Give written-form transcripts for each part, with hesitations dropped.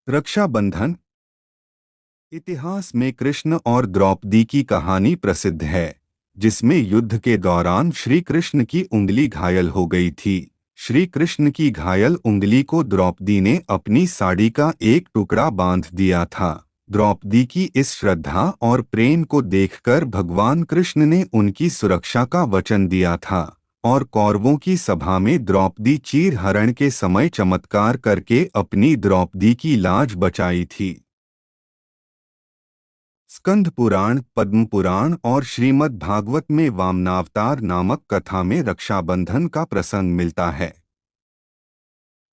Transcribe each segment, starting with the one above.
रक्षाबंधन। इतिहास में कृष्ण और द्रौपदी की कहानी प्रसिद्ध है, जिसमें युद्ध के दौरान श्री कृष्ण की उंगली घायल हो गई थी। श्री कृष्ण की घायल उंगली को द्रौपदी ने अपनी साड़ी का एक टुकड़ा बांध दिया था। द्रौपदी की इस श्रद्धा और प्रेम को देखकर भगवान कृष्ण ने उनकी सुरक्षा का वचन दिया था और कौरवों की सभा में द्रौपदी चीर हरण के समय चमत्कार करके अपनी द्रौपदी की लाज बचाई थी। स्कंद पुराण, पद्म पुराण और श्रीमद् भागवत में वामनावतार नामक कथा में रक्षाबंधन का प्रसंग मिलता है।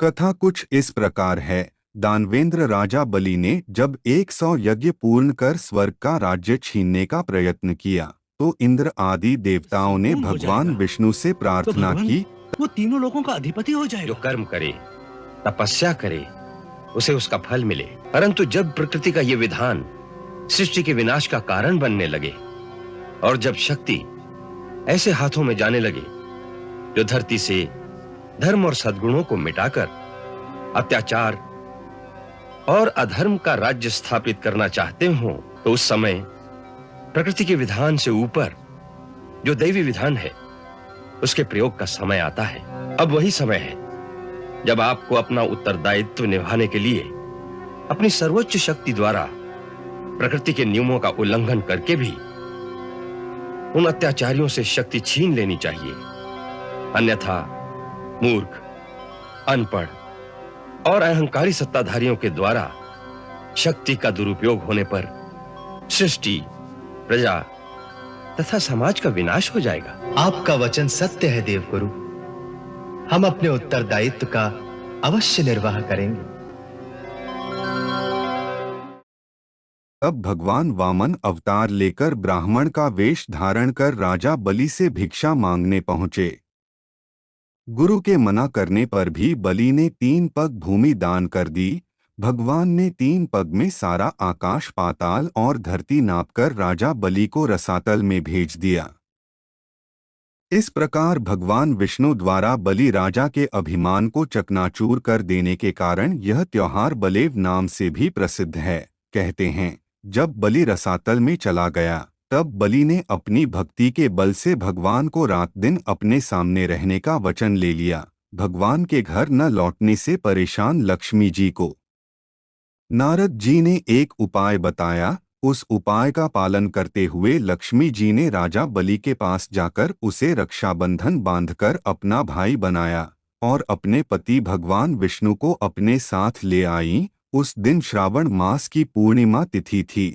कथा कुछ इस प्रकार है। दानवेंद्र राजा बलि ने जब 100 यज्ञ पूर्ण कर स्वर्ग का राज्य छीनने का प्रयत्न किया, तो इंद्र आदि देवताओं ने पूर्ण हो भगवान जाएगा विष्णु से तो प्रार्थना भगवान की। वो तीनों लोगों का अधिपति हो जो जाएगा। कर्म करे, तपस्या करे, उसे उसका फल मिले। परंतु जब प्रकृति का ये विधान सृष्टि के विनाश का कारण बनने लगे और जब शक्ति ऐसे हाथों में जाने लगे जो धरती से धर्म और सद्गुणों को मिटाकर अत्याचार और अधर्म का राज्य स्थापित करना चाहते हो, तो उस समय प्रकृति के विधान से ऊपर जो दैवी विधान है, उसके प्रयोग का समय आता है। अब वही समय है जब आपको अपना उत्तरदायित्व निभाने के लिए अपनी सर्वोच्च शक्ति द्वारा प्रकृति के नियमों का उल्लंघन करके भी उन अत्याचारियों से शक्ति छीन लेनी चाहिए। अन्यथा मूर्ख, अनपढ़ और अहंकारी सत्ताधारियों के द्वारा शक्ति का दुरुपयोग होने पर सृष्टि, प्रजा तथा समाज का विनाश हो जाएगा। आपका वचन सत्य है देवगुरु। हम अपने उत्तरदायित्व का अवश्य निर्वाह करेंगे। तब भगवान वामन अवतार लेकर ब्राह्मण का वेश धारण कर राजा बलि से भिक्षा मांगने पहुंचे। गुरु के मना करने पर भी बलि ने 3 पग भूमि दान कर दी। भगवान ने 3 पग में सारा आकाश, पाताल और धरती नापकर राजा बलि को रसातल में भेज दिया। इस प्रकार भगवान विष्णु द्वारा बलि राजा के अभिमान को चकनाचूर कर देने के कारण यह त्योहार बलेव नाम से भी प्रसिद्ध है। कहते हैं, जब बलि रसातल में चला गया, तब बलि ने अपनी भक्ति के बल से भगवान को रात दिन अपने सामने रहने का वचन ले लिया। भगवान के घर न लौटने से परेशान लक्ष्मी जी को नारद जी ने एक उपाय बताया। उस उपाय का पालन करते हुए लक्ष्मी जी ने राजा बलि के पास जाकर उसे रक्षाबंधन बांधकर अपना भाई बनाया और अपने पति भगवान विष्णु को अपने साथ ले आई। उस दिन श्रावण मास की पूर्णिमा तिथि थी।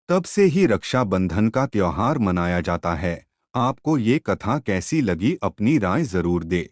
तब से ही रक्षाबंधन का त्योहार मनाया जाता है। आपको ये कथा कैसी लगी, अपनी राय जरूर दे।